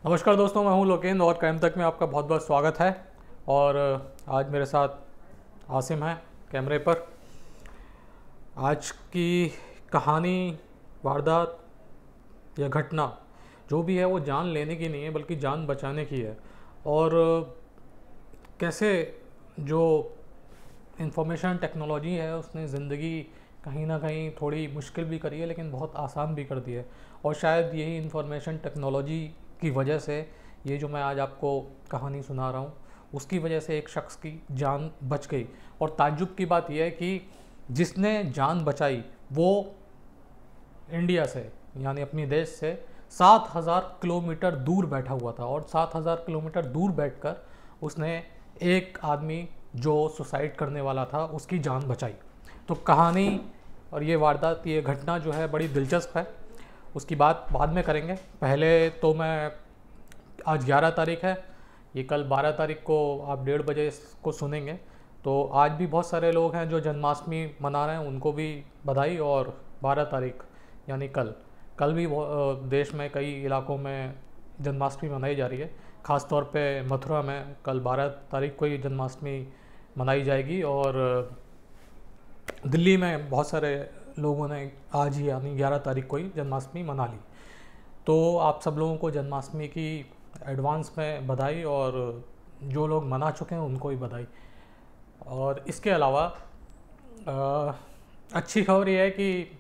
नमस्कार दोस्तों, मैं हूं लोकेंद्र और क्राइम तक में आपका बहुत बहुत स्वागत है। और आज मेरे साथ आसिम है कैमरे पर। आज की कहानी, वारदात या घटना जो भी है वो जान लेने की नहीं है बल्कि जान बचाने की है। और कैसे जो इंफॉर्मेशन टेक्नोलॉजी है उसने ज़िंदगी कहीं ना कहीं थोड़ी मुश्किल भी करी है लेकिन बहुत आसान भी कर दी है। और शायद यही इंफॉर्मेशन टेक्नोलॉजी की वजह से ये जो मैं आज आपको कहानी सुना रहा हूँ उसकी वजह से एक शख्स की जान बच गई। और ताज्जुब की बात यह है कि जिसने जान बचाई वो इंडिया से, यानी अपनी देश से 7,000 किलोमीटर दूर बैठा हुआ था। और 7,000 किलोमीटर दूर बैठकर उसने एक आदमी जो सुसाइड करने वाला था उसकी जान बचाई। तो कहानी और ये वारदात, ये घटना जो है बड़ी दिलचस्प है। उसकी बात बाद में करेंगे। पहले तो मैं, आज 11 तारीख है, ये कल 12 तारीख को आप 1:30 बजे इसको सुनेंगे। तो आज भी बहुत सारे लोग हैं जो जन्माष्टमी मना रहे हैं, उनको भी बधाई। और 12 तारीख यानी कल कल भी देश में कई इलाकों में जन्माष्टमी मनाई जा रही है। ख़ास तौर पे मथुरा में कल 12 तारीख को ही जन्माष्टमी मनाई जाएगी। और दिल्ली में बहुत सारे लोगों ने आज ही यानी 11 तारीख को ही जन्माष्टमी मना ली। तो आप सब लोगों को जन्माष्टमी की एडवांस में बधाई, और जो लोग मना चुके हैं उनको भी बधाई। और इसके अलावा अच्छी खबर यह है कि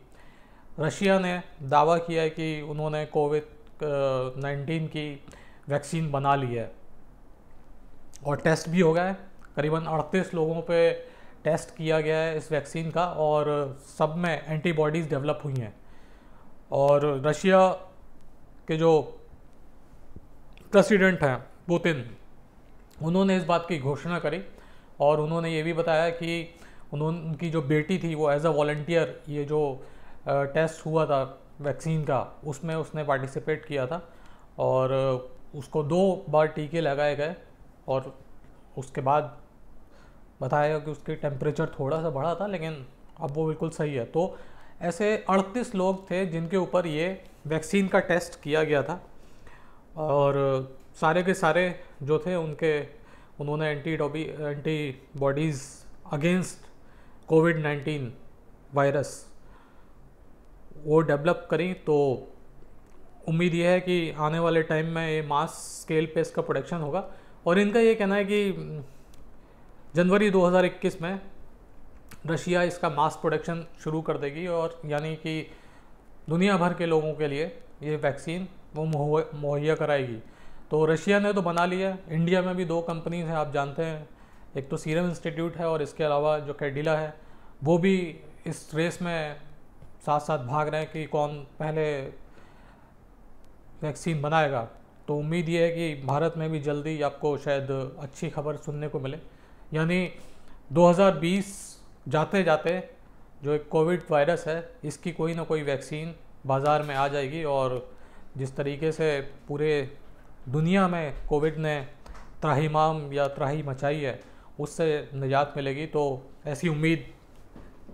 रशिया ने दावा किया है कि उन्होंने कोविड-19 की वैक्सीन बना ली है और टेस्ट भी हो गया है। करीबन 38 लोगों पे टेस्ट किया गया है इस वैक्सीन का और सब में एंटीबॉडीज़ डेवलप हुई हैं। और रशिया के जो प्रेसिडेंट हैं पुतिन, उन्होंने इस बात की घोषणा करी और उन्होंने ये भी बताया कि उनकी जो बेटी थी वो एज अ वॉलंटियर ये जो टेस्ट हुआ था वैक्सीन का उसमें उसने पार्टिसिपेट किया था। और उसको 2 बार टीके लगाए गए और उसके बाद बताया कि उसकी टेम्परेचर थोड़ा सा बढ़ा था लेकिन अब वो बिल्कुल सही है। तो ऐसे 38 लोग थे जिनके ऊपर ये वैक्सीन का टेस्ट किया गया था। और सारे के सारे जो थे उन्होंने एंटीबॉडीज़ अगेंस्ट कोविड-19 वायरस वो डेवलप करी। तो उम्मीद ये है कि आने वाले टाइम में ये मास स्केल पे इसका प्रोडक्शन होगा। और इनका ये कहना है कि जनवरी 2021 में रशिया इसका मास प्रोडक्शन शुरू कर देगी और यानी कि दुनिया भर के लोगों के लिए ये वैक्सीन वो मुहैया कराएगी। तो रशिया ने तो बना लिया। इंडिया में भी 2 कंपनीज हैं, आप जानते हैं, एक तो सीरम इंस्टीट्यूट है और इसके अलावा जो कैडिला है वो भी इस रेस में साथ साथ भाग रहे हैं कि कौन पहले वैक्सीन बनाएगा। तो उम्मीद ये है कि भारत में भी जल्दी आपको शायद अच्छी खबर सुनने को मिले। यानी 2020 जाते जाते जो एक कोविड वायरस है इसकी कोई ना कोई वैक्सीन बाज़ार में आ जाएगी। और जिस तरीके से पूरे दुनिया में कोविड ने त्राहिमाम या त्राही मचाई है उससे निजात मिलेगी। तो ऐसी उम्मीद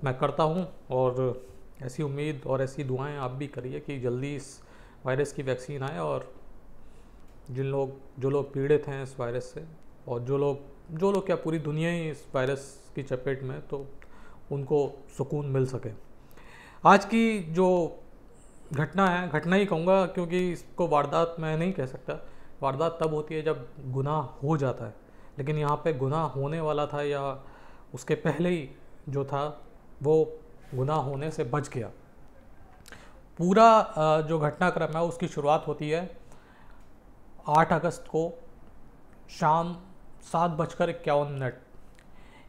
मैं करता हूँ और ऐसी उम्मीद और ऐसी दुआएं आप भी करिए कि जल्दी इस वायरस की वैक्सीन आए और जो लोग पीड़ित हैं इस वायरस से और जो लोग क्या पूरी दुनिया ही इस वायरस की चपेट में, तो उनको सुकून मिल सके। आज की जो घटना है, घटना ही कहूँगा क्योंकि इसको वारदात मैं नहीं कह सकता। वारदात तब होती है जब गुनाह हो जाता है, लेकिन यहाँ पे गुनाह होने वाला था या उसके पहले ही जो था वो गुनाह होने से बच गया। पूरा जो घटनाक्रम है उसकी शुरुआत होती है 8 अगस्त को शाम 7:51।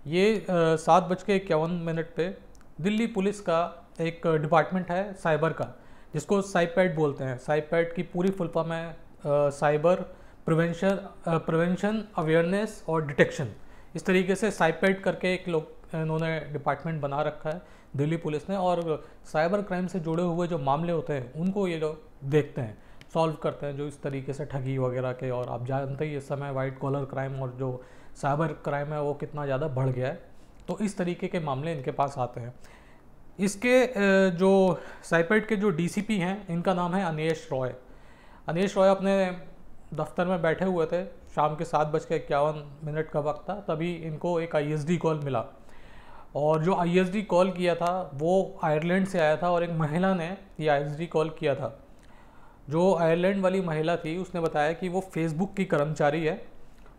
ये 7:51 पे दिल्ली पुलिस का एक डिपार्टमेंट है साइबर का, जिसको साइपैड बोलते हैं। साइपैड की पूरी फुल फॉर्म है साइबर प्रिवेंशन अवेयरनेस और डिटेक्शन। इस तरीके से साइपैड करके एक लोग इन्होंने डिपार्टमेंट बना रखा है दिल्ली पुलिस ने। और साइबर क्राइम से जुड़े हुए जो मामले होते हैं उनको ये लोग देखते हैं, सॉल्व करते हैं, जो इस तरीके से ठगी वगैरह के। और आप जानते ही इस समय वाइट कॉलर क्राइम और जो साइबर क्राइम है वो कितना ज़्यादा बढ़ गया है। तो इस तरीके के मामले इनके पास आते हैं। इसके जो साइपैड के जो डीसीपी हैं इनका नाम है अनिश रॉय। अनिश रॉय अपने दफ्तर में बैठे हुए थे, शाम के 7:51 का वक्त था, तभी इनको एक ISD कॉल मिला। और जो ISD कॉल किया था वो आयरलैंड से आया था और एक महिला ने ये ISD कॉल किया था। जो आयरलैंड वाली महिला थी उसने बताया कि वो फेसबुक की कर्मचारी है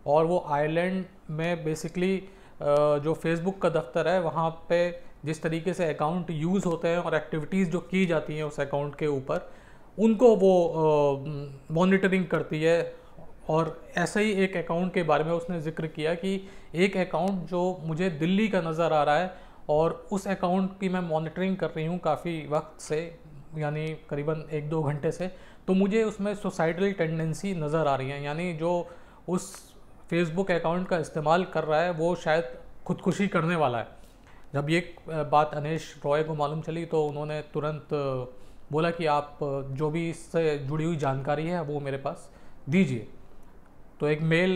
और वो आयरलैंड में बेसिकली जो फेसबुक का दफ्तर है वहाँ पे जिस तरीके से अकाउंट यूज़ होते हैं और एक्टिविटीज़ जो की जाती हैं उस अकाउंट के ऊपर, उनको वो मॉनिटरिंग करती है। और ऐसा ही एक अकाउंट के बारे में उसने जिक्र किया कि एक अकाउंट जो मुझे दिल्ली का नज़र आ रहा है और उस अकाउंट की मैं मॉनिटरिंग कर रही हूँ काफ़ी वक्त से, यानी करीबन 1-2 घंटे से, तो मुझे उसमें सुसाइडल टेंडेंसी नज़र आ रही है, यानी जो उस फेसबुक अकाउंट का इस्तेमाल कर रहा है वो शायद खुदकुशी करने वाला है। जब ये बात अनेश रॉय को मालूम चली तो उन्होंने तुरंत बोला कि आप जो भी इससे जुड़ी हुई जानकारी है वो मेरे पास दीजिए। तो एक मेल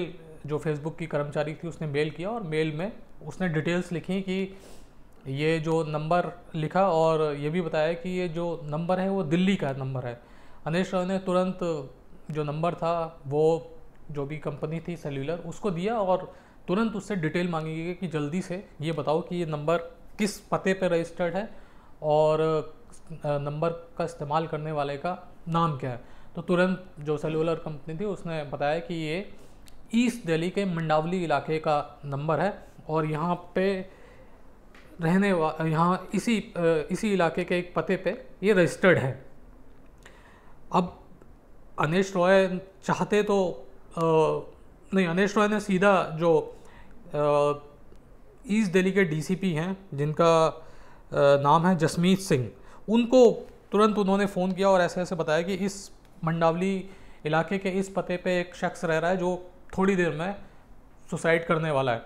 जो फेसबुक की कर्मचारी थी उसने मेल किया और मेल में उसने डिटेल्स लिखी कि ये जो नंबर लिखा और ये भी बताया कि ये जो नंबर है वो दिल्ली का नंबर है। अनेश रॉय ने तुरंत जो नंबर था वो जो भी कंपनी थी सेल्यूलर उसको दिया और तुरंत उससे डिटेल मांगी गई कि जल्दी से ये बताओ कि ये नंबर किस पते पर रजिस्टर्ड है और नंबर का इस्तेमाल करने वाले का नाम क्या है। तो तुरंत जो सेल्यूलर कंपनी थी उसने बताया कि ये ईस्ट दिल्ली के मंडावली इलाके का नंबर है और यहाँ पे यहाँ इसी इलाके के एक पते पे ये रजिस्टर्ड है। अब अनेश रॉय चाहते तो नहीं, अनेश रॉय ने सीधा जो ईस्ट दिल्ली के DCP हैं जिनका नाम है जसमीत सिंह, उनको तुरंत उन्होंने फ़ोन किया और ऐसे ऐसे बताया कि इस मंडावली इलाके के इस पते पे एक शख्स रह रहा है जो थोड़ी देर में सुसाइड करने वाला है।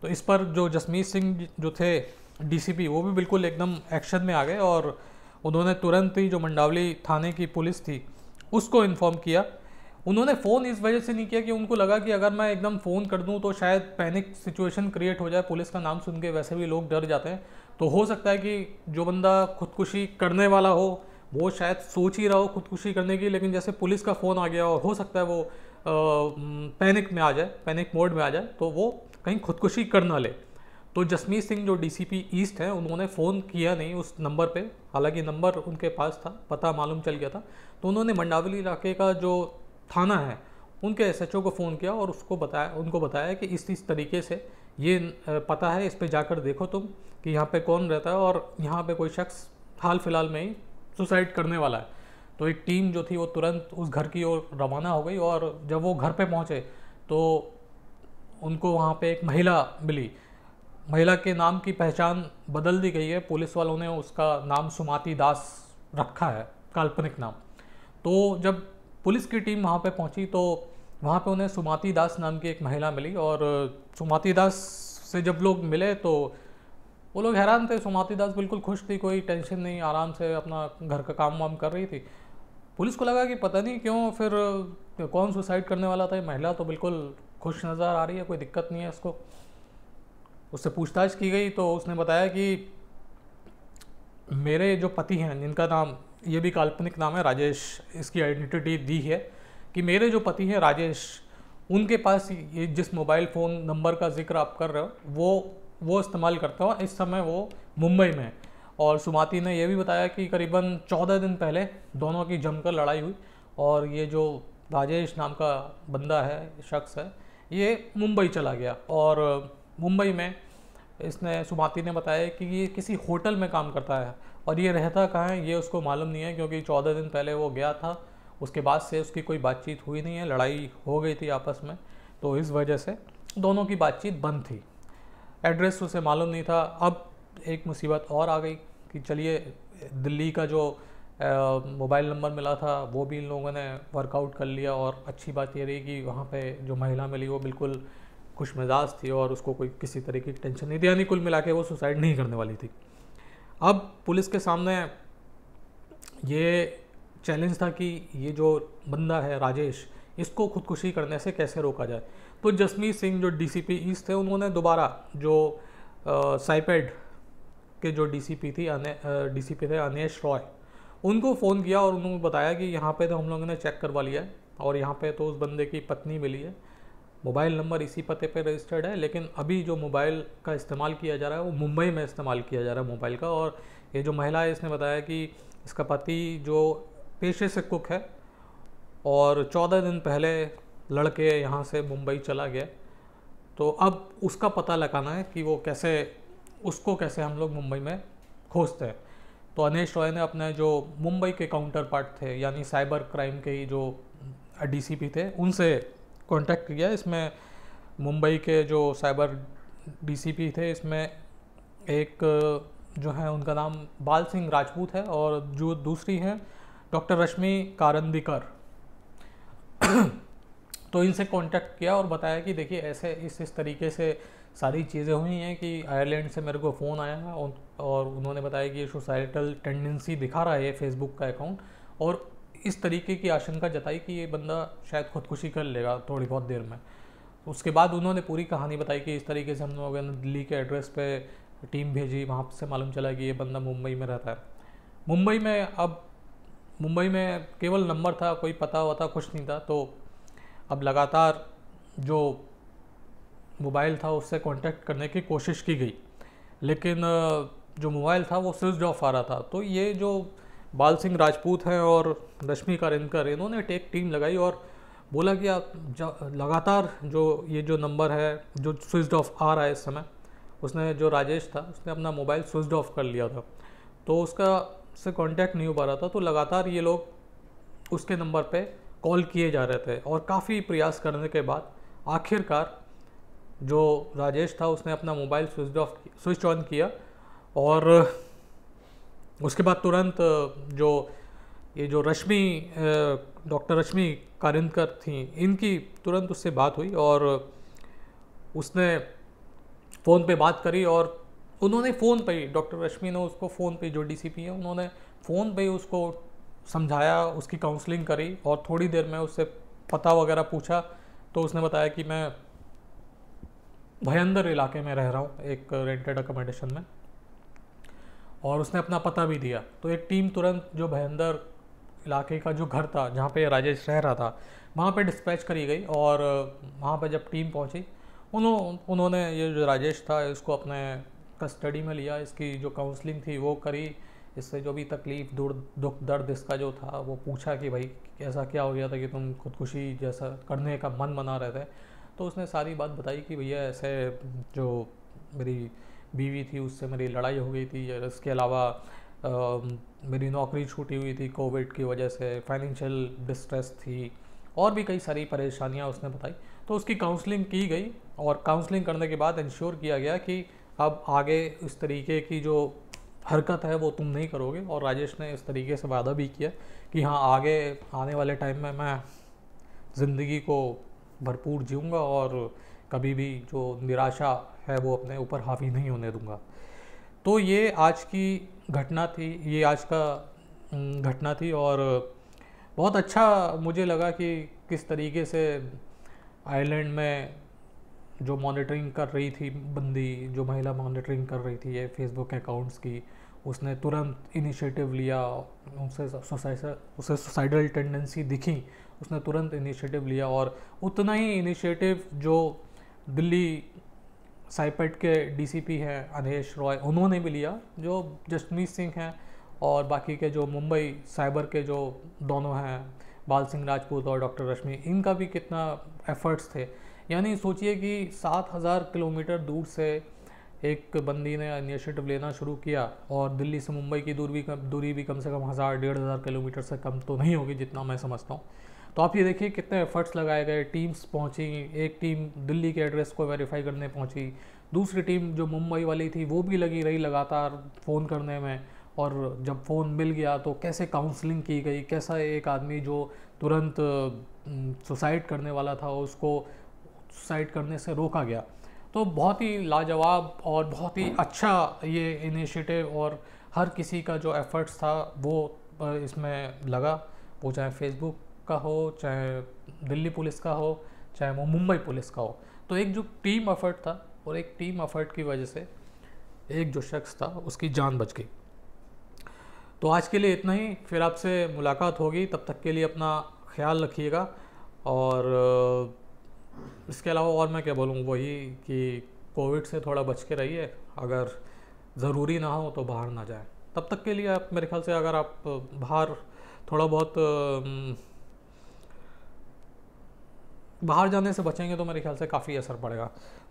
तो इस पर जो जसमीत सिंह जो थे DCP वो भी बिल्कुल एकदम एक्शन में आ गए और उन्होंने तुरंत ही जो मंडावली थाने की पुलिस थी उसको इन्फॉर्म किया। उन्होंने फ़ोन इस वजह से नहीं किया कि उनको लगा कि अगर मैं एकदम फ़ोन कर दूं तो शायद पैनिक सिचुएशन क्रिएट हो जाए, पुलिस का नाम सुन के वैसे भी लोग डर जाते हैं, तो हो सकता है कि जो बंदा खुदकुशी करने वाला हो वो शायद सोच ही रहा हो खुदकुशी करने की, लेकिन जैसे पुलिस का फ़ोन आ गया और हो सकता है वो पैनिक में आ जाए, पैनिक मोड में आ जाए, तो वो कहीं खुदकुशी कर ना ले। तो जसमीत सिंह जो DCP ईस्ट हैं उन्होंने फ़ोन किया नहीं उस नंबर पे, हालांकि नंबर उनके पास था, पता मालूम चल गया था। तो उन्होंने मंडावली इलाके का जो थाना है उनके SHO को फ़ोन किया और उनको बताया कि इस तरीके से ये पता है, इस पे जाकर देखो तुम कि यहाँ पे कौन रहता है और यहाँ पे कोई शख्स हाल फिलहाल में ही सुसाइड करने वाला है। तो एक टीम जो थी वो तुरंत उस घर की ओर रवाना हो गई और जब वो घर पे पहुँचे तो उनको वहाँ पे एक महिला मिली। महिला के नाम की पहचान बदल दी गई है, पुलिस वालों ने उसका नाम सुमाती दास रखा है, काल्पनिक नाम। तो जब पुलिस की टीम वहाँ पे पहुँची तो वहाँ पे उन्हें सुमाती दास नाम की एक महिला मिली और सुमाती दास से जब लोग मिले तो वो लोग हैरान थे। सुमाती दास बिल्कुल खुश थी, कोई टेंशन नहीं, आराम से अपना घर का काम वाम कर रही थी। पुलिस को लगा कि पता नहीं क्यों फिर कौन सुसाइड करने वाला था, ये महिला तो बिल्कुल खुश नज़र आ रही है, कोई दिक्कत नहीं है इसको। उससे पूछताछ की गई तो उसने बताया कि मेरे जो पति हैं, जिनका नाम ये भी काल्पनिक नाम है, राजेश, इसकी आइडेंटिटी दी है कि मेरे जो पति हैं राजेश, उनके पास ये जिस मोबाइल फ़ोन नंबर का जिक्र आप कर रहे हो वो इस्तेमाल करता हूँ। इस समय वो मुंबई में है। और सुमाती ने यह भी बताया कि करीबन 14 दिन पहले दोनों की जमकर लड़ाई हुई और ये जो राजेश नाम का बंदा है, शख्स है, ये मुंबई चला गया और मुंबई में इसने सुमाती ने बताया कि ये किसी होटल में काम करता है और ये रहता कहाँ है ये उसको मालूम नहीं है, क्योंकि 14 दिन पहले वो गया था, उसके बाद से उसकी कोई बातचीत हुई नहीं है, लड़ाई हो गई थी आपस में, तो इस वजह से दोनों की बातचीत बंद थी। एड्रेस उसे मालूम नहीं था। अब एक मुसीबत और आ गई कि चलिए दिल्ली का जो मोबाइल नंबर मिला था वो भी इन लोगों ने वर्कआउट कर लिया और अच्छी बात ये रही कि वहाँ पे जो महिला मिली वो बिल्कुल खुश मिजाज थी और उसको कोई किसी तरह की टेंशन नहीं थी, यानी कुल मिला के वो सुसाइड नहीं करने वाली थी। अब पुलिस के सामने ये चैलेंज था कि ये जो बंदा है राजेश, इसको खुदकुशी करने से कैसे रोका जाए। तो जसमीत सिंह जो DCP ईस्ट थे उन्होंने दोबारा जो साइपेड के जो DCP थे अनेश रॉय, उनको फ़ोन किया और उन्होंने बताया कि यहाँ पे तो हम लोगों ने चेक करवा लिया है, और यहाँ पे तो उस बंदे की पत्नी मिली है। मोबाइल नंबर इसी पते पे रजिस्टर्ड है, लेकिन अभी जो मोबाइल का इस्तेमाल किया जा रहा है वो मुंबई में इस्तेमाल किया जा रहा है मोबाइल का। और ये जो महिला है इसने बताया कि इसका पति जो पेशे से कुक है और 14 दिन पहले लड़के यहाँ से मुंबई चला गया, तो अब उसका पता लगाना है कि वो कैसे हम लोग मुंबई में खोजते हैं। तो अनेश रॉय ने अपने जो मुंबई के काउंटर पार्ट थे यानी साइबर क्राइम के ही जो डीसीपी थे उनसे कांटेक्ट किया। इसमें मुंबई के जो साइबर डीसीपी थे इसमें एक जो है उनका नाम बाल सिंह राजपूत है और जो दूसरी हैं डॉक्टर रश्मि कारंदीकर। तो इनसे कांटेक्ट किया और बताया कि देखिए ऐसे इस तरीके से सारी चीज़ें हुई हैं कि आयरलैंड से मेरे को फ़ोन आया है और उन्होंने बताया कि ये सुसाइडल टेंडेंसी दिखा रहा है फेसबुक का अकाउंट, और इस तरीके की आशंका जताई कि ये बंदा शायद खुदकुशी कर लेगा थोड़ी बहुत देर में। उसके बाद उन्होंने पूरी कहानी बताई कि इस तरीके से हम लोगों ने दिल्ली के एड्रेस पे टीम भेजी, वहाँ से मालूम चला कि ये बंदा मुंबई में रहता है। मुंबई में केवल नंबर था, कोई पता वता कुछ नहीं था। तो अब लगातार जो मोबाइल था उससे कांटेक्ट करने की कोशिश की गई, लेकिन जो मोबाइल था वो स्विच ऑफ आ रहा था। तो ये जो बाल सिंह राजपूत हैं और रश्मि कारंदीकर, इन्होंने एक टीम लगाई और बोला कि आप लगातार ये जो नंबर है जो स्विच ऑफ आ रहा है इस समय, उसने जो राजेश था उसने अपना मोबाइल स्विच ऑफ कर लिया था, तो उसका से कांटेक्ट नहीं हो पा रहा था। तो लगातार ये लोग उसके नंबर पे कॉल किए जा रहे थे और काफ़ी प्रयास करने के बाद आखिरकार जो राजेश था उसने अपना मोबाइल स्विच ऑन किया और उसके बाद तुरंत ये जो डॉक्टर रश्मि कारंदीकर थी, इनकी तुरंत उससे बात हुई और उसने फ़ोन पे बात करी और उन्होंने फ़ोन पे ही, डॉक्टर रश्मि ने उसको फ़ोन पे, जो डीसीपी है उन्होंने फ़ोन पे ही उसको समझाया, उसकी काउंसलिंग करी और थोड़ी देर में उससे पता वगैरह पूछा। तो उसने बताया कि मैं भयंदर इलाके में रह रहा हूँ एक रेंटेड अकोमोडेशन में, और उसने अपना पता भी दिया। तो एक टीम तुरंत जो भयंदर इलाके का जो घर था जहाँ पे राजेश रह रहा था वहाँ पे डिस्पैच करी गई और वहाँ पे जब टीम पहुँची उन्होंने ये जो राजेश था इसको अपने कस्टडी में लिया, इसकी जो काउंसलिंग थी वो करी, इससे जो भी तकलीफ़ दुख दर्द इसका जो था वो पूछा कि भाई ऐसा क्या हो गया था कि तुम खुदकुशी जैसा करने का मन बना रहे थे। तो उसने सारी बात बताई कि भैया ऐसे जो मेरी बीवी थी उससे मेरी लड़ाई हो गई थी, इसके अलावा मेरी नौकरी छूटी हुई थी कोविड की वजह से, फाइनेंशियल डिस्ट्रेस थी और भी कई सारी परेशानियां उसने बताई। तो उसकी काउंसलिंग की गई और काउंसलिंग करने के बाद इंश्योर किया गया कि अब आगे इस तरीके की जो हरकत है वो तुम नहीं करोगे, और राजेश ने इस तरीके से वादा भी किया कि हाँ आगे आने वाले टाइम में मैं ज़िंदगी को भरपूर जीऊँगा और कभी भी जो निराशा है वो अपने ऊपर हावी नहीं होने दूंगा। तो ये आज की घटना थी, ये आज का घटना थी और बहुत अच्छा मुझे लगा कि किस तरीके से आयरलैंड में जो मॉनिटरिंग कर रही थी बंदी, जो महिला मॉनिटरिंग कर रही थी ये फेसबुक अकाउंट्स की, उसने तुरंत इनिशिएटिव लिया। उसे सुसाइडल टेंडेंसी दिखी, उसने तुरंत इनिशिएटिव लिया और उतना ही इनिशिएटिव जो दिल्ली साइपेट के डीसीपी हैं अनेश रॉय उन्होंने भी लिया, जो जसमीत सिंह हैं और बाकी के जो मुंबई साइबर के जो दोनों हैं बाल सिंह राजपूत और डॉक्टर रश्मि, इनका भी कितना एफर्ट्स थे। यानी सोचिए कि 7000 किलोमीटर दूर से एक बंदी ने इनिशिएटिव लेना शुरू किया और दिल्ली से मुंबई की दूरी भी कम से कम 1000-1500 किलोमीटर से कम तो नहीं होगी जितना मैं समझता हूँ। तो आप ये देखिए कितने एफर्ट्स लगाए गए, टीम्स पहुँची, एक टीम दिल्ली के एड्रेस को वेरीफाई करने पहुँची, दूसरी टीम जो मुंबई वाली थी वो भी लगी रही लगातार फ़ोन करने में, और जब फ़ोन मिल गया तो कैसे काउंसलिंग की गई, कैसा एक आदमी जो तुरंत सुसाइड करने वाला था उसको सुसाइड करने से रोका गया। तो बहुत ही लाजवाब और बहुत ही अच्छा ये इनिशिएटिव और हर किसी का जो एफर्ट्स था वो इसमें लगा, वो चाहे फेसबुक का हो, चाहे दिल्ली पुलिस का हो, चाहे वो मुंबई पुलिस का हो। तो एक जो टीम एफर्ट था और एक टीम एफर्ट की वजह से एक जो शख्स था उसकी जान बच गई। तो आज के लिए इतना ही, फिर आपसे मुलाकात होगी, तब तक के लिए अपना ख्याल रखिएगा। और इसके अलावा और मैं क्या बोलूँ, वही कि कोविड से थोड़ा बच के रहिए, अगर ज़रूरी ना हो तो बाहर ना जाएं। तब तक के लिए आप, मेरे ख्याल से अगर आप बाहर थोड़ा बहुत बाहर जाने से बचेंगे तो मेरे ख्याल से काफ़ी असर पड़ेगा।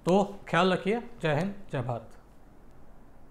तो ख्याल रखिए। जय हिंद, जय भारत।